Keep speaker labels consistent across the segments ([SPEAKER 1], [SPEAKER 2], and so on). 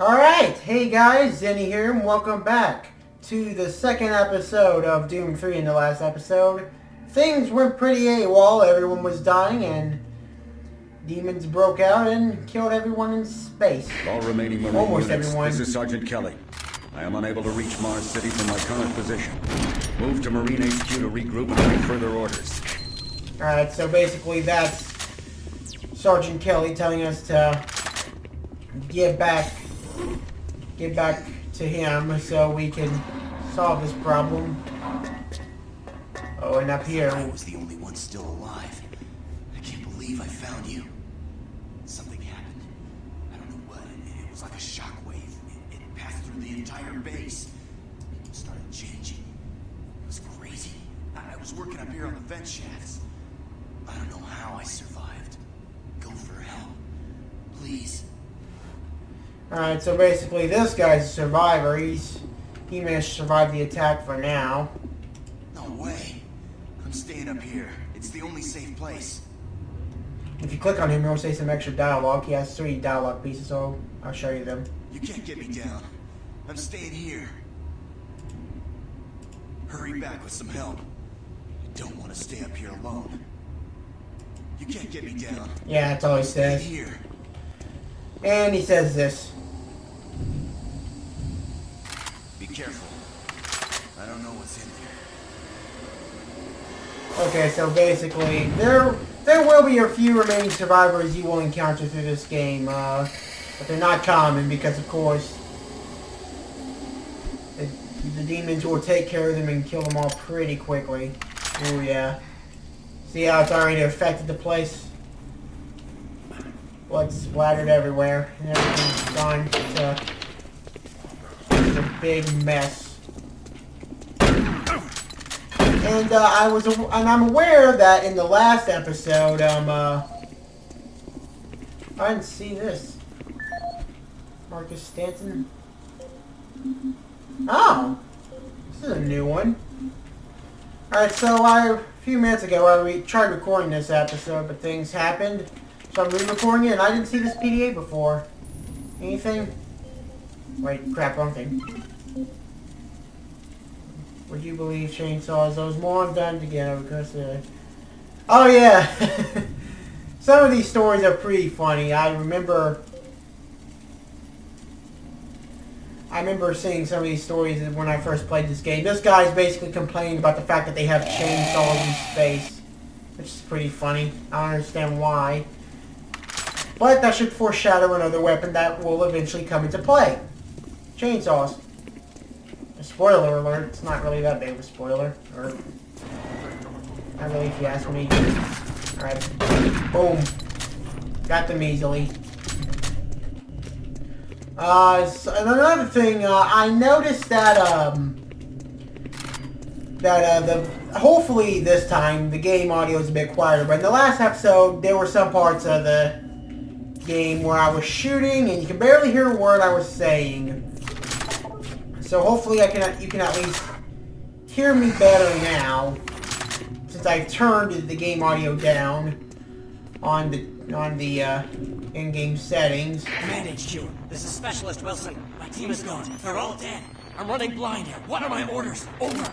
[SPEAKER 1] Alright, hey guys, Zenny here, and welcome back to the second episode of Doom 3. In the last episode, things went pretty AWOL, everyone was dying, and demons broke out and killed everyone in space.
[SPEAKER 2] All remaining Marine
[SPEAKER 1] Almost
[SPEAKER 2] units,
[SPEAKER 1] everyone.
[SPEAKER 2] this is Sergeant Kelly. I am unable to reach Mars City from my current position. Move to Marine HQ to regroup and await further orders.
[SPEAKER 1] Alright, so basically that's Sergeant Kelly telling us to get back to him so we can solve this problem. Oh, and up here.
[SPEAKER 3] I was the only one still alive. I can't believe I found you. Something happened. I don't know what. It was like a shockwave. It passed through the entire base. It started changing. It was crazy. I was working up here on the vent shafts. I don't know how I survived. Go for help. Please.
[SPEAKER 1] Alright, so basically this guy's a survivor. He managed to survive the attack for now.
[SPEAKER 3] No way. I'm staying up here. It's the only safe place.
[SPEAKER 1] If you click on him, he'll say some extra dialogue. He has 3 dialogue pieces, so I'll show you them.
[SPEAKER 3] You can't get me down. I'm staying here. Hurry back with some help. I don't want to stay up here alone. You can't get me down.
[SPEAKER 1] Yeah, that's all he
[SPEAKER 3] Stay
[SPEAKER 1] says.
[SPEAKER 3] here.
[SPEAKER 1] And he says this.
[SPEAKER 3] Be careful. I don't know what's in there.
[SPEAKER 1] Okay, so basically, there will be a few remaining survivors you will encounter through this game, but they're not common because, of course, the demons will take care of them and kill them all pretty quickly. Oh yeah. See how it's already affected the place? Blood splattered everywhere, and everything's gone to a big mess. And I'm aware that in the last episode, I didn't see this. Marcus Stanton. Oh, this is a new one. Alright, so a few minutes ago I tried recording this episode, but things happened. So I'm re-recording it, and I didn't see this PDA before. Anything? Wait, crap, wrong thing. Would you believe chainsaws? Those morons done together because oh yeah! Some of these stories are pretty funny. I remember seeing some of these stories when I first played this game. This guy's basically complaining about the fact that they have chainsaws in space, which is pretty funny. I don't understand why. But that should foreshadow another weapon that will eventually come into play. Chainsaws. A spoiler alert, it's not really that big of a spoiler. Or, not really if you ask me. Alright. Boom. Got them easily. So another thing, I noticed that, hopefully this time the game audio is a bit quieter, but in the last episode there were some parts of the game where I was shooting and you can barely hear a word I was saying. So hopefully you can at least hear me better now, since I've turned the game audio down on the in-game settings.
[SPEAKER 4] Command HQ, this is Specialist Wilson. My team is gone. They're all dead. I'm running blind here. What are my orders? Over.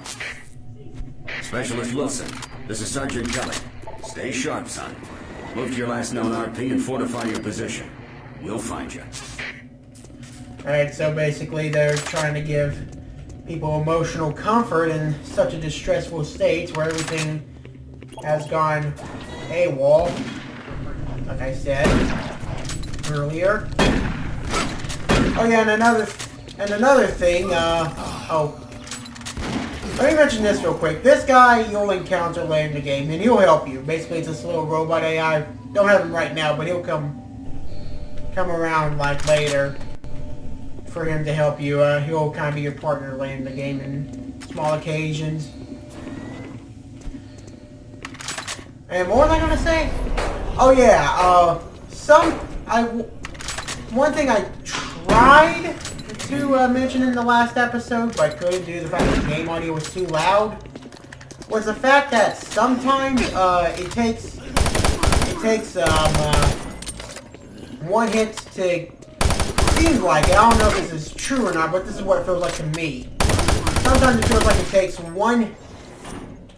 [SPEAKER 2] Specialist Wilson, this is Sergeant Kelly. Stay sharp, son. Move to your last known RP and fortify your position. We'll find you.
[SPEAKER 1] Alright, so basically they're trying to give people emotional comfort in such a distressful state where everything has gone AWOL, like I said earlier. Oh yeah, and another thing, let me mention this real quick. This guy you'll encounter later in the game, and he'll help you. Basically, it's this little robot AI. Don't have him right now, but he'll come around like later for him to help you. He'll kind of be your partner later in the game in small occasions. And what was I gonna say? Oh yeah, one thing I tried to mention in the last episode, but I couldn't due to the fact that the game audio was too loud, was the fact that sometimes it takes one hit to seems like it. I don't know if this is true or not, but this is what it feels like to me. Sometimes it feels like it takes one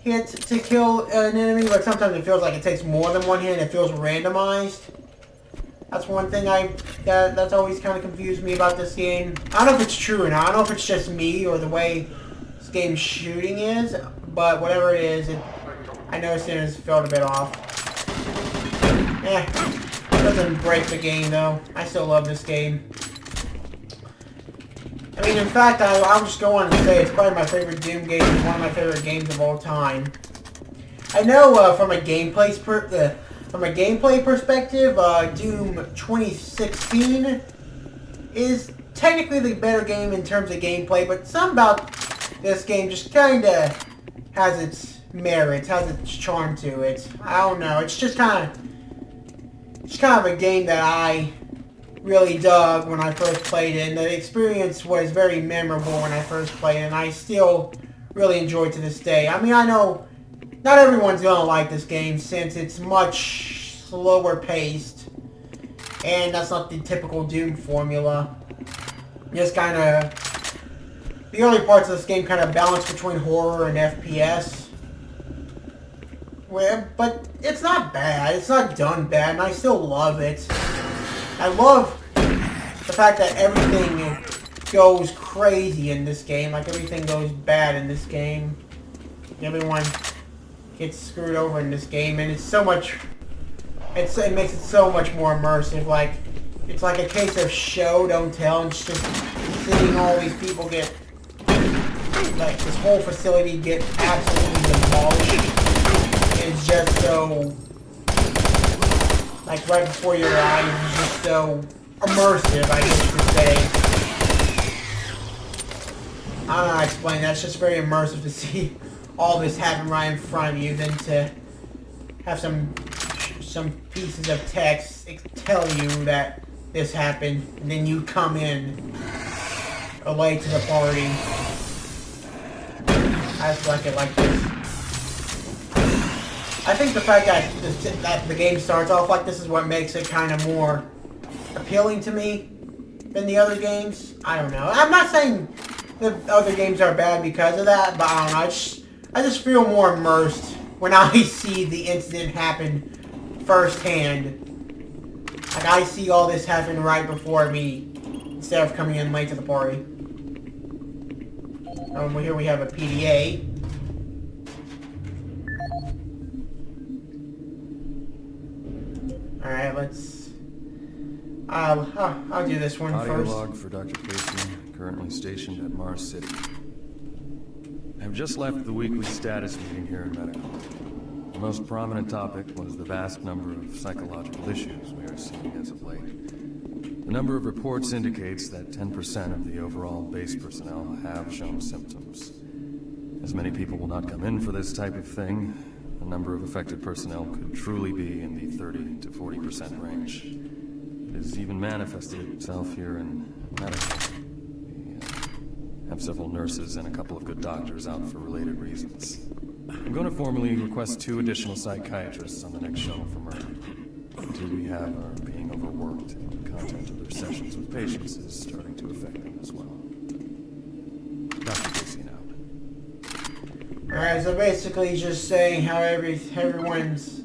[SPEAKER 1] hit to kill an enemy, but sometimes it feels like it takes more than one hit and it feels randomized. That's one thing that's always kind of confused me about this game. I don't know if it's true or not. I don't know if it's just me or the way this game's shooting is, but whatever it is, I noticed it has felt a bit off. It doesn't break the game though. I still love this game. I mean, in fact, I'll just go on and say it's probably my favorite Doom game. It's one of my favorite games of all time. I know from a gameplay perspective, Doom 2016 is technically the better game in terms of gameplay, but something about this game just kind of has its merits, has its charm to it. I don't know. It's just kind of a game that I really dug when I first played it, and the experience was very memorable when I first played it, and I still really enjoy it to this day. I mean, I know not everyone's gonna like this game since it's much slower paced, and that's not the typical Doom formula. Just kind of, the early parts of this game kind of balance between horror and FPS. But it's not bad. It's not done bad, and I still love it. I love the fact that everything goes crazy in this game. Like, everything goes bad in this game. Everyone gets screwed over in this game, and it's so much... It makes it so much more immersive. Like, it's like a case of show, don't tell, and just seeing all these people get... Like, this whole facility get absolutely demolished. It's just so... Like, right before your eyes, it's just so immersive, I guess you could say. I don't know how to explain that. It's just very immersive to see all this happen right in front of you, than to have some pieces of text tell you that this happened, and then you come in late to the party. I just like it like this. I think the fact that the game starts off like this is what makes it kind of more appealing to me than the other games. I don't know. I'm not saying the other games are bad because of that, but I don't know. I just feel more immersed when I see the incident happen firsthand. Like, I see all this happen right before me instead of coming in late to the party. Here we have a PDA. Alright, let's... I'll do this one
[SPEAKER 5] Audio
[SPEAKER 1] first.
[SPEAKER 5] log for Dr. Casey, currently stationed at Mars City. I have just left the weekly status meeting here in Medical. The most prominent topic was the vast number of psychological issues we are seeing as of late. The number of reports indicates that 10% of the overall base personnel have shown symptoms. As many people will not come in for this type of thing, the number of affected personnel could truly be in the 30 to 40% range. It has even manifested itself here in Medical. We have several nurses and a couple of good doctors out for related reasons. I'm going to formally request 2 additional psychiatrists on the next shuttle from Earth. The 2 we have are being overworked, and the content of their sessions with patients is starting to affect them as well. Dr. Casey now.
[SPEAKER 1] Alright, so basically just saying how everyone's...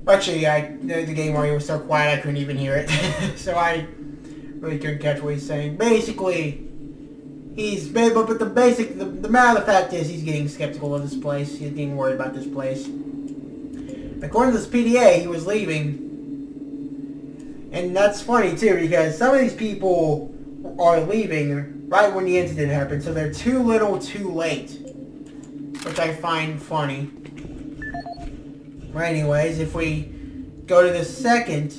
[SPEAKER 1] Actually, the game audio was so quiet I couldn't even hear it. So I really couldn't catch what he's saying. Basically, but the matter of the fact is he's getting skeptical of this place. He's getting worried about this place. According to this PDA, he was leaving. And that's funny too, because some of these people are leaving right when the incident happened, so they're too little too late. Which I find funny. But anyways, if we go to the second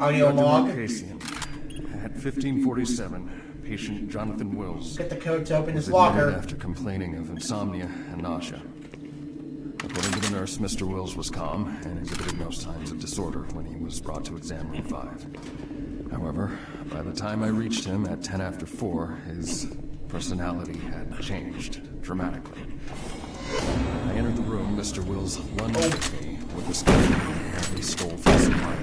[SPEAKER 1] audio log.
[SPEAKER 5] At 1547, patient Jonathan Wills
[SPEAKER 1] Get the code to open his
[SPEAKER 5] was
[SPEAKER 1] locker.
[SPEAKER 5] admitted after complaining of insomnia and nausea. According to the nurse, Mr. Wills was calm and exhibited no signs of disorder when he was brought to exam room 5. However, by the time I reached him at 10 after 4, his personality had changed dramatically. I entered the room. Mr. Wills lunged at me with a stone and he stole from supply.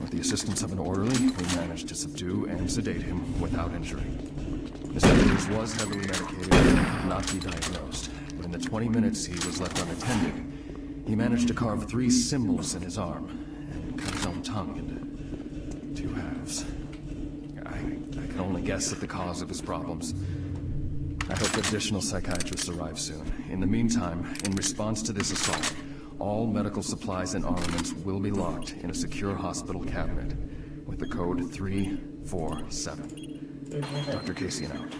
[SPEAKER 5] With the assistance of an orderly, we managed to subdue and sedate him without injury. Mr. Peters was heavily medicated and could not be diagnosed, but in the 20 minutes he was left unattended, he managed to carve 3 symbols in his arm and cut his own tongue into 2 halves. I can only guess at the cause of his problems. I hope that additional psychiatrists arrive soon. In the meantime, in response to this assault, all medical supplies and armaments will be locked in a secure hospital cabinet with the code 347. Dr. Casey out.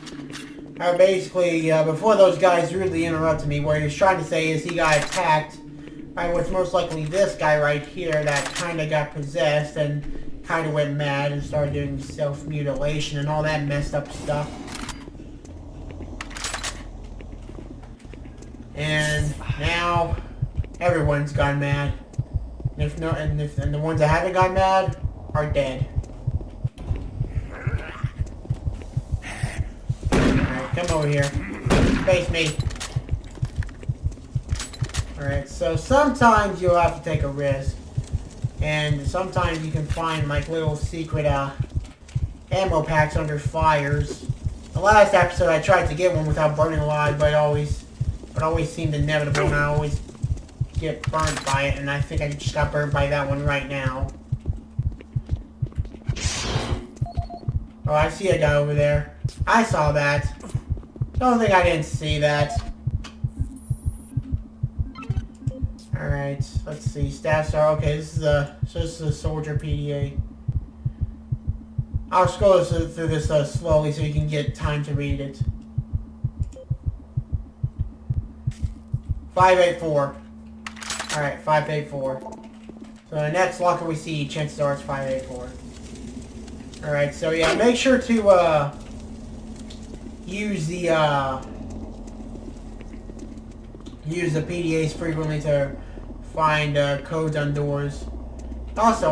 [SPEAKER 1] Basically, before those guys rudely interrupted me, what he was trying to say is he got attacked by what's most likely this guy right here that kind of got possessed and kind of went mad and started doing self-mutilation and all that messed up stuff. And now everyone's gone mad. And the ones that haven't gone mad are dead. Alright, come over here. Face me. Alright, so sometimes you'll have to take a risk. And sometimes you can find like little secret ammo packs under fires. The last episode I tried to get one without burning alive, but it always seemed inevitable and I always get burnt by it, and I think I just got burnt by that one right now. Oh, I see a guy over there. I saw that. Don't think I didn't see that. Alright, let's see. Stats are okay. This is a soldier PDA. I'll scroll through this slowly so you can get time to read it. 584. Alright, 584. So the next locker we see, chances are it's 584. Alright, so yeah, make sure to use the PDAs frequently to find codes on doors. Also,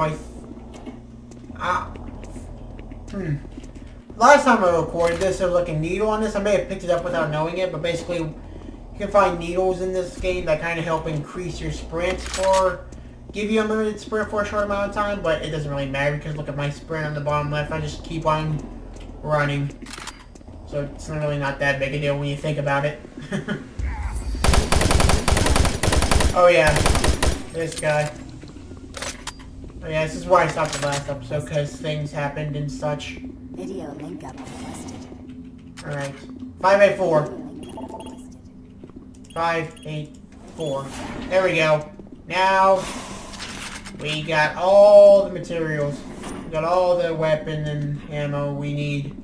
[SPEAKER 1] last time I recorded this, there was like a needle on this. I may have picked it up without knowing it, but basically you can find needles in this game that kind of help increase your sprint or give you unlimited sprint for a short amount of time, but it doesn't really matter because look at my sprint on the bottom left. I just keep on running. So it's really not that big a deal when you think about it. Oh yeah, this guy. Oh yeah, this is why I stopped the last episode, because things happened and such.
[SPEAKER 6] Video link up requested.
[SPEAKER 1] Alright. 584. 584. There we go. Now, we got all the materials. We got all the weapon and ammo we need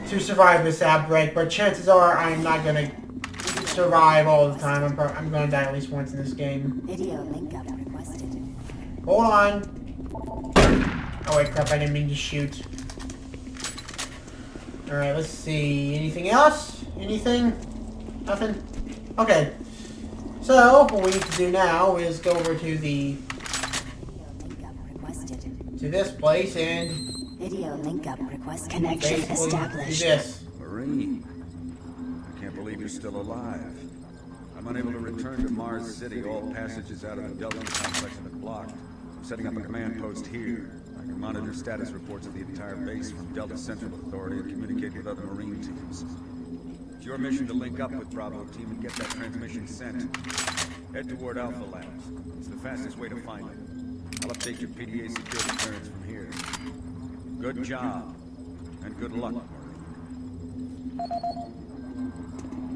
[SPEAKER 1] to survive this outbreak, but chances are I'm not gonna survive all the time. I'm gonna die at least once in this game.
[SPEAKER 6] Video link up requested.
[SPEAKER 1] Hold on. Oh wait, crap, I didn't mean to shoot. Alright, let's see. Anything else? Anything? Nothing? Okay. So, what we need to do now is go over to the... to this place and...
[SPEAKER 6] Video link up request connection established.
[SPEAKER 1] Do this.
[SPEAKER 2] Marine, I can't believe you're still alive. I'm unable to return to Mars City. All passages out of the Delta complex have been blocked. I'm setting up a command post here. I can monitor status reports of the entire base from Delta Central Authority and communicate with other Marine teams. It's your mission to link up with Bravo Team and get that transmission sent. Head toward Alpha Labs. It's the fastest way to find them. I'll update your PDA security clearance from here. Good job, and good luck, Marine.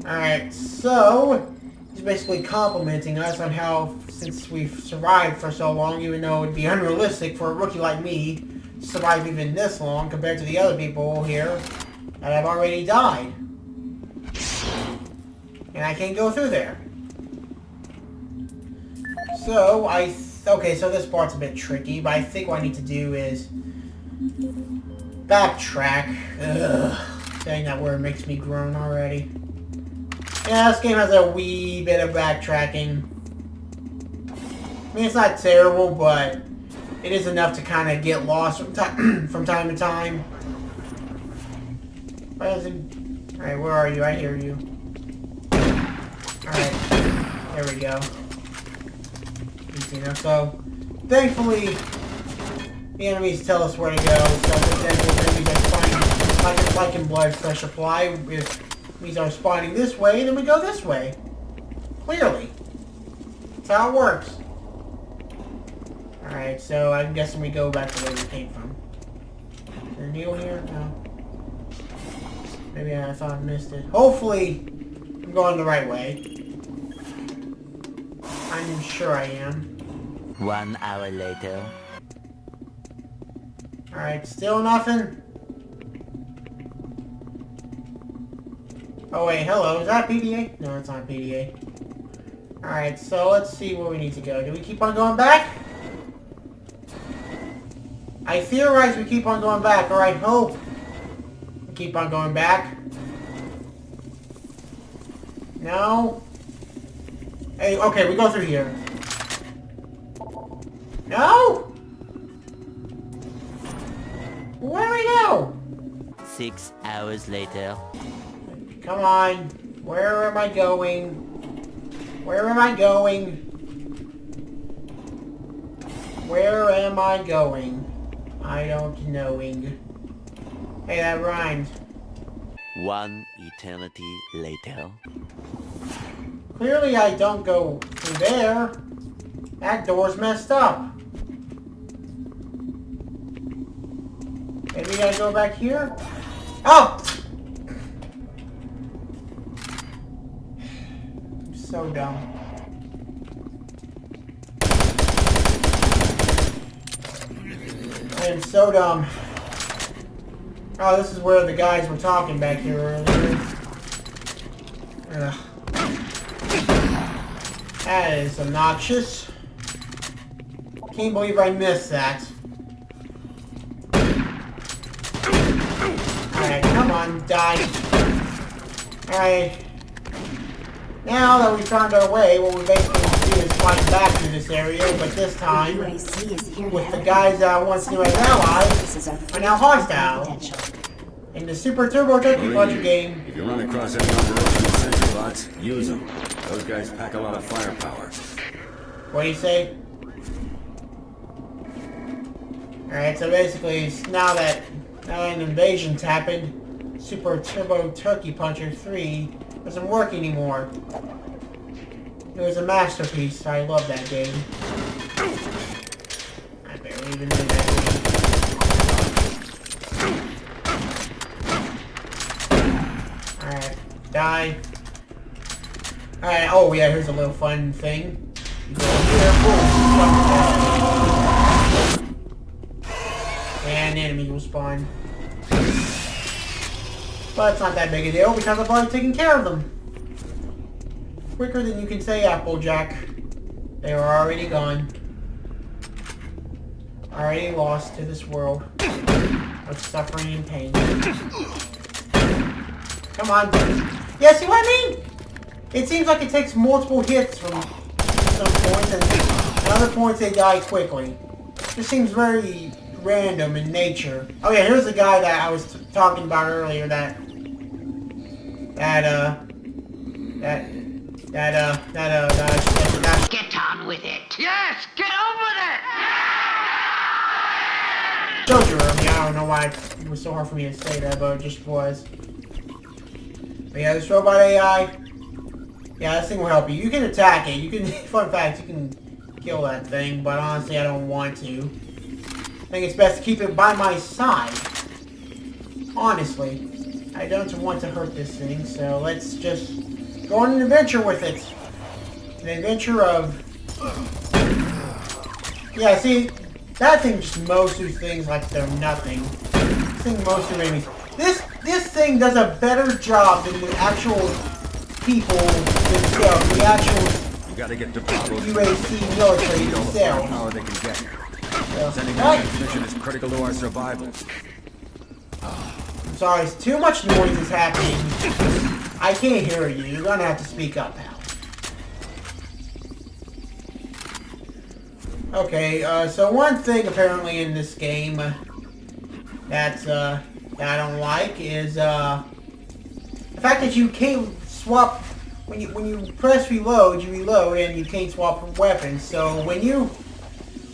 [SPEAKER 1] Alright, so... he's basically complimenting us on how, since we've survived for so long, even though it'd be unrealistic for a rookie like me to survive even this long compared to the other people here that have already died. And I can't go through there. So, okay, so this part's a bit tricky, but I think what I need to do is backtrack. Ugh, saying that word makes me groan already. Yeah, this game has a wee bit of backtracking. I mean, it's not terrible, but it is enough to kind of get lost from time to time. Where is it? Alright, where are you? I hear you. Alright, there we go. Easy enough. So, thankfully, the enemies tell us where to go. So for example, enemies are spawning like in Blood Fresh Supply. If enemies are spawning this way, then we go this way. Clearly. That's how it works. Alright, so I'm guessing we go back the way we came from. Is there a needle here? No. Maybe I thought I missed it. Hopefully, I'm going the right way. I'm sure I am.
[SPEAKER 7] 1 hour later.
[SPEAKER 1] Alright, still nothing? Oh wait, hello, is that PDA? No, it's not PDA. Alright, so let's see where we need to go. Do we keep on going back? I theorize we keep on going back, or I hope we keep on going back. No? Hey, okay, we go through here. No? Where do we go?
[SPEAKER 7] 6 hours later.
[SPEAKER 1] Come on. Where am I going? Where am I going? Where am I going? I don't knowing. Hey, that rhymed.
[SPEAKER 7] 1 eternity later.
[SPEAKER 1] Clearly I don't go through there. That door's messed up. Maybe I go back here? Oh! I'm so dumb. I am so dumb. Oh, this is where the guys were talking back here earlier. Ugh. That is obnoxious. Can't believe I missed that. Alright, come on, die. Alright. Now that we found our way, what we basically do is fight back through this area, but this time, with the guys that I once knew as allies, are now hostile. In the Super Turbo Turkey Puncher game.
[SPEAKER 2] If you run across any operational sentry bots, use them. Those guys pack a lot of firepower.
[SPEAKER 1] What do you say? Alright, so basically, now that an invasion's happened, Super Turbo Turkey Puncher 3 doesn't work anymore. It was a masterpiece. I love that game. I barely even knew that game. Alright, die. Alright, oh yeah, here's a little fun thing. You go here, boom, and an enemy will spawn. But it's not that big a deal because I've already taken care of them. Quicker than you can say Applejack. They are already gone. Already lost to this world of suffering and pain. Come on. Yeah, see what I mean? It seems like it takes multiple hits from some points, and at other points they die quickly. It just seems very random in nature. Oh yeah, here's the guy that I was talking about earlier. Get
[SPEAKER 8] on with it. Yes, get on with it.
[SPEAKER 1] Showed you earlier. I don't know why it was so hard for me to say that, but it just was. But yeah, this robot AI. Yeah, this thing will help you. You can attack it. You can. Fun fact, you can kill that thing, but honestly, I don't want to. I think it's best to keep it by my side. Honestly, I don't want to hurt this thing, so let's just go on an adventure with it. An adventure of... Yeah, see, that thing just mows through things like they're nothing. This thing mows through enemies. This thing does a better job than the actual people themselves. The actual
[SPEAKER 2] You gotta get to Bravo.
[SPEAKER 1] UAC military
[SPEAKER 2] Need all the
[SPEAKER 1] themselves.
[SPEAKER 2] firepower they can get.
[SPEAKER 1] So,
[SPEAKER 2] Sending
[SPEAKER 1] hey,
[SPEAKER 2] that transmission is critical to our survival.
[SPEAKER 1] I'm sorry, too much noise is happening. I can't hear you. You're gonna have to speak up, pal. Okay, so one thing apparently in this game that I don't like is the fact that you can't swap when you press reload, you reload and you can't swap weapons. So when you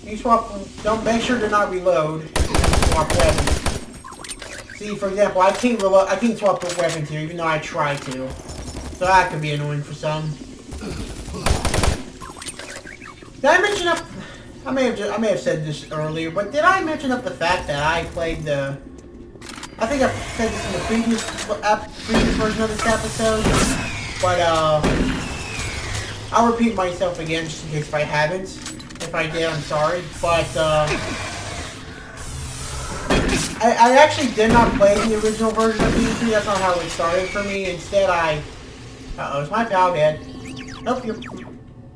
[SPEAKER 1] You swap. Don't make sure to not reload. Swap weapons. See, for example, I can't reload. I can't swap weapons here, even though I try to. So that could be annoying for some. Did I mention up? I may have said this earlier, but did I mention up the fact that I played the? I think I said this in the previous version of this episode, but I'll repeat myself again just in case if I haven't. If I did, I'm sorry, but I actually did not play the original version of DMC. That's not how it started for me. Instead, is my pal dead? Nope.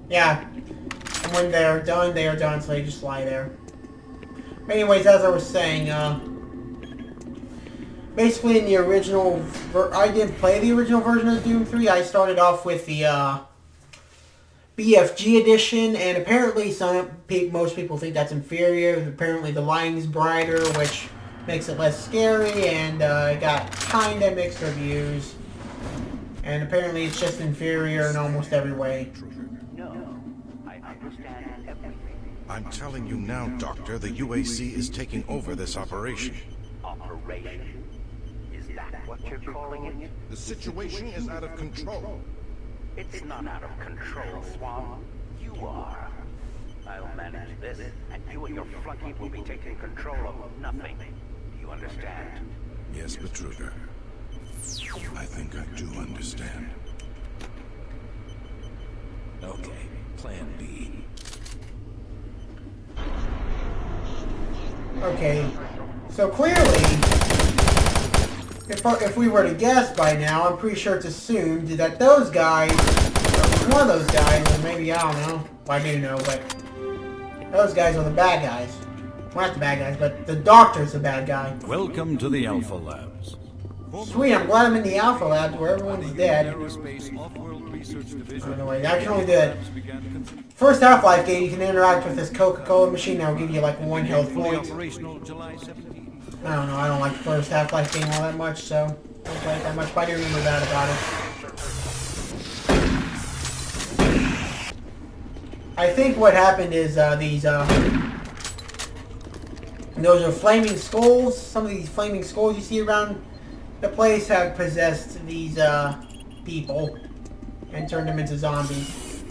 [SPEAKER 1] Yeah. And when they're done, so they just lie there. Anyways, as I was saying, basically in the original, I didn't play the original version of Doom 3. I started off with the BFG edition, and apparently most people think that's inferior. Apparently the lighting's brighter, which makes it less scary, and it got kinda mixed reviews. And apparently it's just inferior in almost every way.
[SPEAKER 9] I'm telling you now, Doctor, the UAC is taking over this operation.
[SPEAKER 10] Operation? Is that what you're calling it?
[SPEAKER 9] The situation is out of control.
[SPEAKER 10] It's not out of control, Swan. You are. I'll manage this, and you and your flunky will be taking control of nothing. Do you understand?
[SPEAKER 9] Yes, Betruger. I think I do understand.
[SPEAKER 3] Okay, plan B.
[SPEAKER 1] Okay, so clearly, if we were to guess by now, I'm pretty sure it's assumed that those guys, or one of those guys, or maybe, I don't know, well, I do know, but those guys are the bad guys. Well, not the bad guys, but the doctor's the bad guy.
[SPEAKER 2] Welcome to the Alpha Labs.
[SPEAKER 1] Sweet, I'm glad I'm in the Alpha Labs where everyone's dead. Anyway, I can only do it. First Half-Life game, you can interact with this Coca-Cola machine that will give you like 1 health point. I don't know, I don't like the first Half-Life game all that much, so I don't play it that much, but I do remember that about it. I think what happened is those are flaming skulls. Some of these flaming skulls you see around the place have possessed these people and turned them into zombies.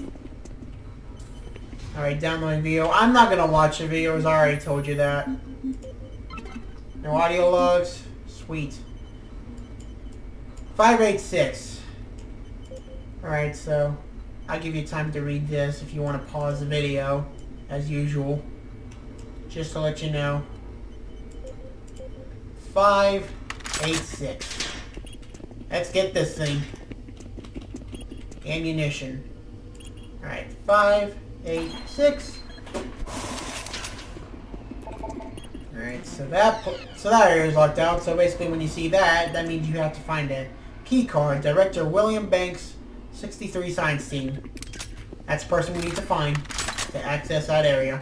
[SPEAKER 1] Alright, downloading video. I'm not gonna watch the videos, I already told you that. No audio logs. Sweet. 586. Alright, so I'll give you time to read this if you want to pause the video, as usual. Just to let you know. 586. Let's get this thing. Ammunition. Alright, 586. Alright, so that area is locked out. So basically when you see that, that means you have to find a key card. Director William Banks, 63 Science Team. That's the person we need to find to access that area.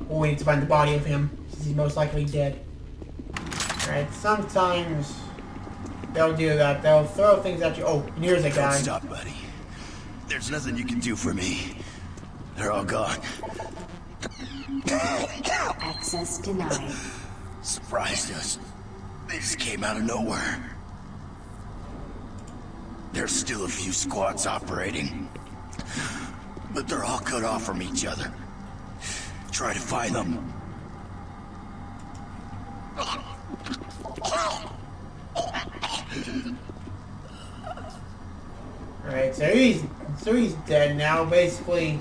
[SPEAKER 1] Or we need to find the body of him, since he's most likely dead. Alright, sometimes they'll do that. They'll throw things at you. Oh, and here's a guy.
[SPEAKER 3] Don't stop, buddy. There's nothing you can do for me. They're all gone.
[SPEAKER 6] Access denied.
[SPEAKER 3] Surprised us. They just came out of nowhere. There's still a few squads operating, but they're all cut off from each other. Try to find them.
[SPEAKER 1] Alright, so he's dead now. Basically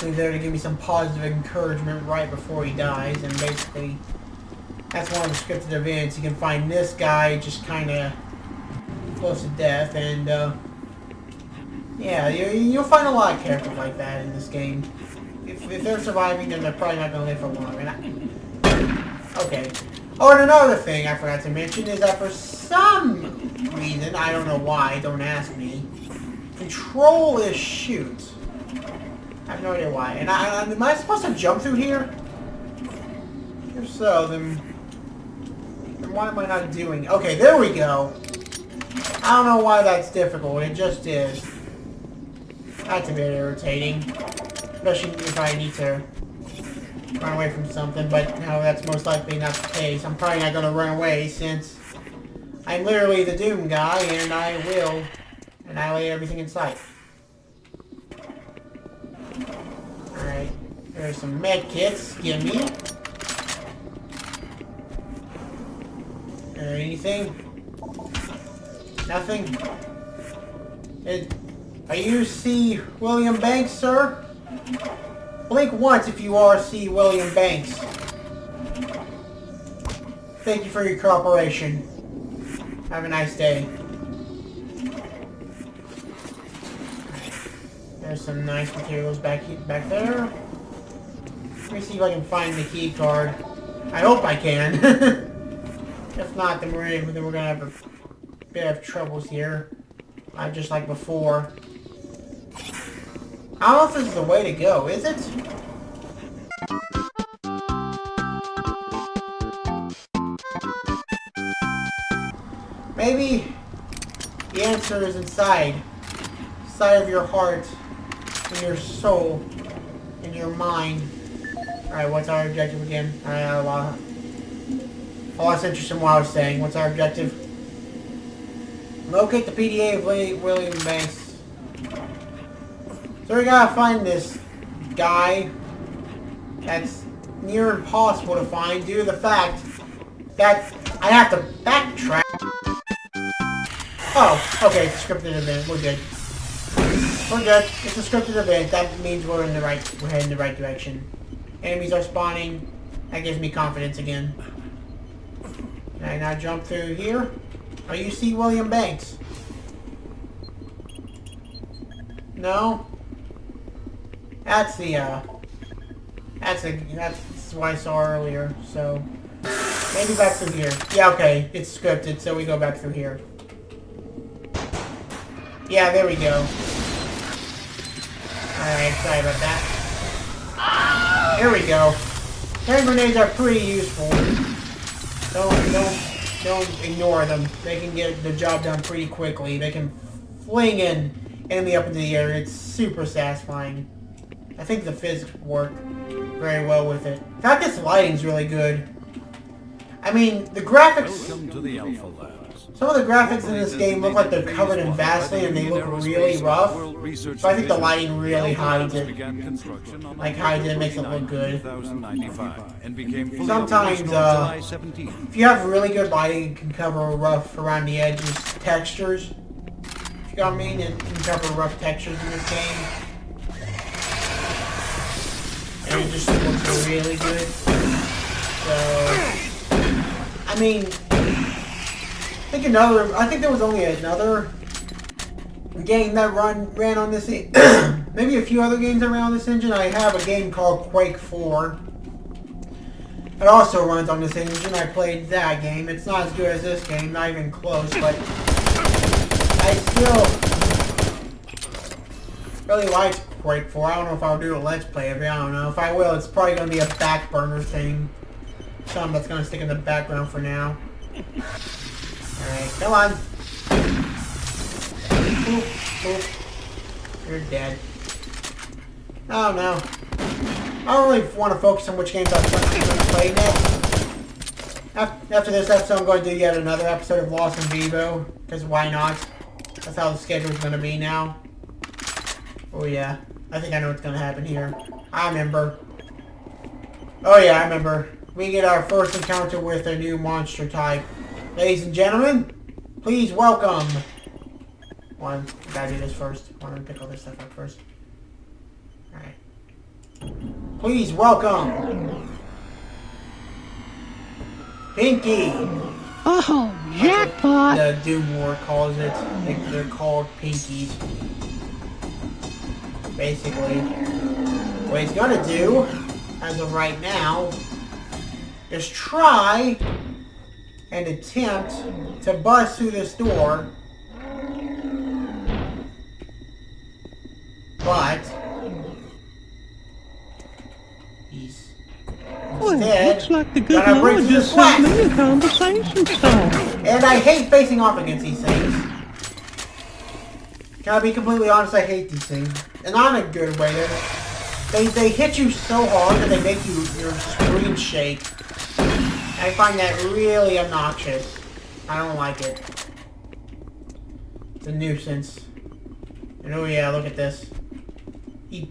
[SPEAKER 1] there to give me some positive encouragement right before he dies, and basically that's one of the scripted events. You can find this guy just kind of close to death, and yeah, you'll find a lot of characters like that in this game. If they're surviving, then they're probably not going to live for long. Okay. Oh, and another thing I forgot to mention is that for some reason, I don't know why, don't ask me, control is shoot. I have no idea why. And am I supposed to jump through here? If so, then why am I not doing it? Okay, there we go. I don't know why that's difficult. It just is. That's a bit irritating. Especially if I need to run away from something, but no, that's most likely not the case. I'm probably not going to run away since I'm literally the Doom guy, and I will annihilate everything in sight. Alright, there's some med kits. Gimme. Anything? Nothing? Are you C. William Banks, sir? Blink once if you are C. William Banks. Thank you for your cooperation. Have a nice day. There's some nice materials back there. Let me see if I can find the key card. I hope I can. If not, then we're gonna have a bit of troubles here. Just like before. I don't know if this is the way to go, is it? Maybe the answer is inside of your heart, in your soul, in your mind. Alright, what's our objective again? I lost interest in what I was saying. What's our objective? Locate the PDA of William Banks. So we gotta find this guy that's near impossible to find due to the fact that I have to backtrack. Oh, okay, it's a scripted event. We're good. We're good. It's a scripted event. That means we're heading the right direction. Enemies are spawning. That gives me confidence again. Can I now jump through here? Are you C. William Banks? No? That's what I saw earlier, so maybe back through here. Yeah, okay, it's scripted, so we go back through here. Yeah, there we go. Alright, sorry about that. Here we go. Hand grenades are pretty useful. Don't ignore them. They can get the job done pretty quickly. They can fling an enemy up into the air. It's super satisfying. I think the physics work very well with it. In fact, this lighting's really good. I mean, the graphics...
[SPEAKER 2] Welcome to the Alpha Labs.
[SPEAKER 1] Some of the graphics in this game look like they're covered in Vaseline and they look really rough. So I think the lighting really hides it. Like hides it, makes it look good. Sometimes, if you have really good lighting, it can cover rough around the edges textures. If you know what I mean, it can cover rough textures in this game. And it just looks really good. So, I mean, I think there was only another game that ran on this, maybe a few other games that ran on this engine. I have a game called Quake 4. It also runs on this engine. I played that game. It's not as good as this game, not even close, but I still really liked Quake 4. I don't know if I'll do a Let's Play of it. I don't know. If I will, it's probably going to be a back burner thing. Something that's going to stick in the background for now. Alright, come on. Boop, boop. You're dead. Oh no. I don't really want to focus on which games I'm going to play next. After this episode, I'm going to do yet another episode of Lost in Vivo. Because why not? That's how the schedule's going to be now. Oh yeah. I think I know what's going to happen here. I remember. Oh yeah, I remember. We get our first encounter with a new monster type. Ladies and gentlemen, please welcome. One, I gotta do this first. I want to pick all this stuff up first. Alright. Please welcome Pinky.
[SPEAKER 8] Oh, jackpot!
[SPEAKER 1] The Doom War calls it. They're called Pinkies. Basically, what he's gonna do, as of right now, is try and attempt to bust through this door, but he's instead
[SPEAKER 8] looks like the good
[SPEAKER 1] gonna break
[SPEAKER 8] Lord
[SPEAKER 1] through the
[SPEAKER 8] just sent me a
[SPEAKER 1] flat.
[SPEAKER 8] conversation starter.
[SPEAKER 1] And I hate facing off against these things. Can I be completely honest? I hate these things. not in a good way. They hit you so hard that they make your screen shake. I find that really obnoxious. I don't like it. It's a nuisance. And oh yeah, look at this. He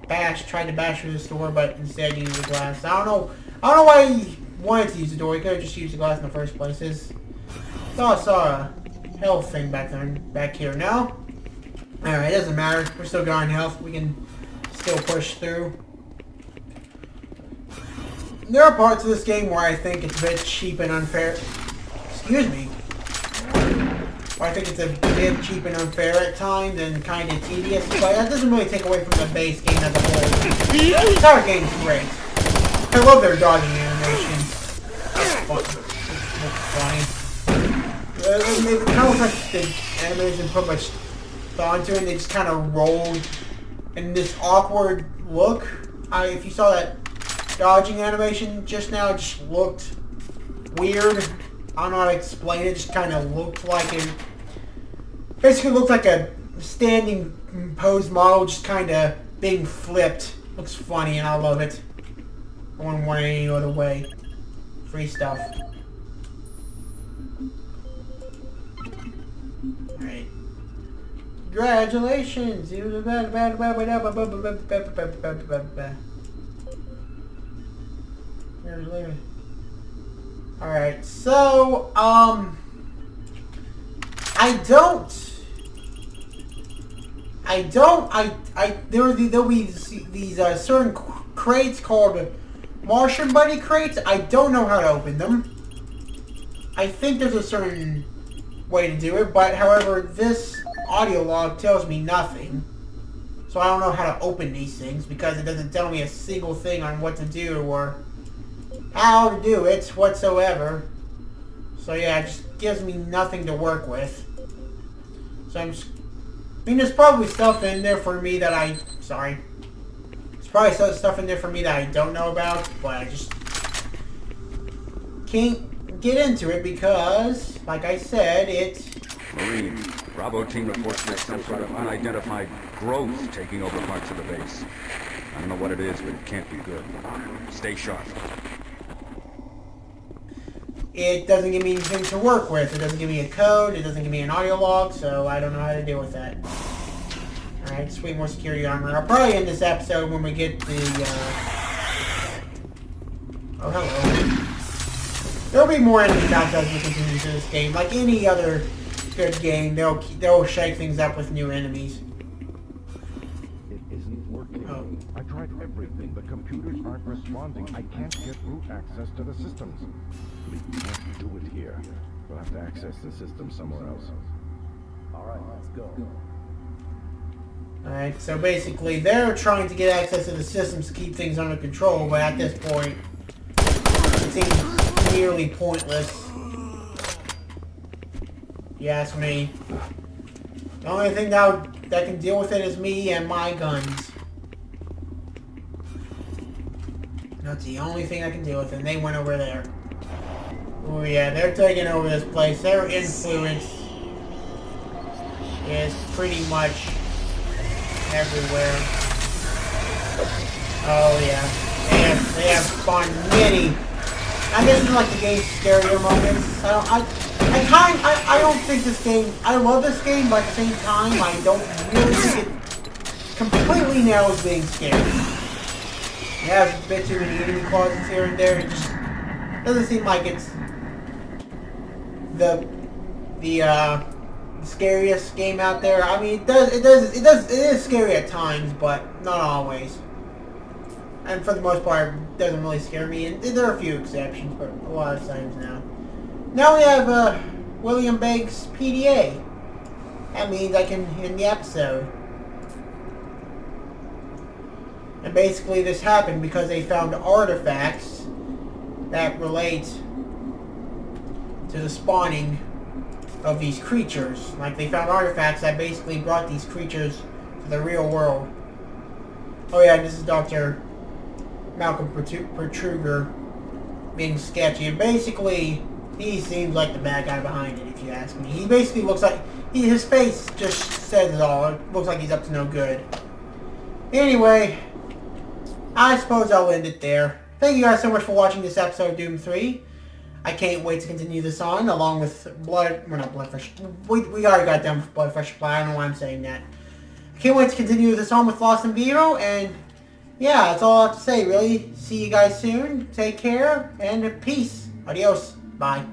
[SPEAKER 1] tried to bash through this door, but instead he used the glass. I don't know why he wanted to use the door. He could have just used the glass in the first place. I saw a health thing back here. No? Alright, it doesn't matter. We're still got health. We can still push through. There are parts of this game where I think it's a bit cheap and unfair. Excuse me. Where I think it's a bit cheap and unfair at times and kind of tedious, but that doesn't really take away from the base game as a whole. The entire game's great. I love their dodging animation. It's funny. It kind of looks like the animation put much thought into it, and they just kind of rolled in this awkward look. If you saw that dodging animation just now, it just looked weird. I don't know how to explain it. It just kind of looked like it. Basically looked like a standing pose model just kind of being flipped. Looks funny and I love it. I wouldn't want it any other way. Free stuff. Alright. Congratulations! Alright, so, there'll be these certain crates called Martian Buddy crates. I don't know how to open them. I think there's a certain way to do it, but however, this audio log tells me nothing. So I don't know how to open these things because it doesn't tell me a single thing on what to do or how to do it whatsoever. So yeah, it just gives me nothing to work with. So I mean, there's probably stuff in there for me that there's probably stuff in there for me that I don't know about, but I just can't get into it because, like I said,
[SPEAKER 2] Marine, Bravo team reports there's some sort of unidentified growth taking over parts of the base. I don't know what it is, but it can't be good. Stay sharp.
[SPEAKER 1] It doesn't give me anything to work with. It doesn't give me a code. It doesn't give me an audio log, so I don't know how to deal with that. Alright, sweet, more security armor. I'll probably end this episode when we get the, Oh, hello. There'll be more enemy attacks as we continue through this game. Like any other good game, they'll shake things up with new enemies.
[SPEAKER 9] It isn't working.
[SPEAKER 1] Oh.
[SPEAKER 9] I tried everything. The computers aren't responding. I can't get root access to the systems. We can't do it here. We'll have to access the system somewhere else. All right, let's go.
[SPEAKER 1] Alright, so basically they're trying to get access to the systems to keep things under control, but at this point, it seems nearly pointless. You ask me. The only thing that can deal with it is me and my guns. That's the only thing I can deal with, and they went over there. Oh yeah, they're taking over this place. Their influence is pretty much everywhere. Oh yeah, they have spawned many. I guess it's like the game's scarier moments. I don't think this game. I love this game, but at the same time, I don't really think it completely nails being scary. It has a bit too many enemy closets here and there. It just doesn't seem like it's the scariest game out there. I mean, it is scary at times, but not always. And for the most part, it doesn't really scare me. And there are a few exceptions, but a lot of times now. Now we have William Banks PDA. That means I can end the episode. And basically, this happened because they found artifacts that relate to the spawning of these creatures. Like, they found artifacts that basically brought these creatures to the real world. Oh yeah, this is Dr. Malcolm Protruger being sketchy. And basically, he seems like the bad guy behind it, if you ask me. He basically looks like... his face just says it all. It looks like he's up to no good. Anyway, I suppose I'll end it there. Thank you guys so much for watching this episode of Doom 3. I can't wait to continue this on, along with Blood... Well, not Bloodfresh. We already got done with Bloodfresh, but I don't know why I'm saying that. I can't wait to continue this on with Lost in Vero, and yeah, that's all I have to say, really. See you guys soon. Take care, and peace. Adios. Bye.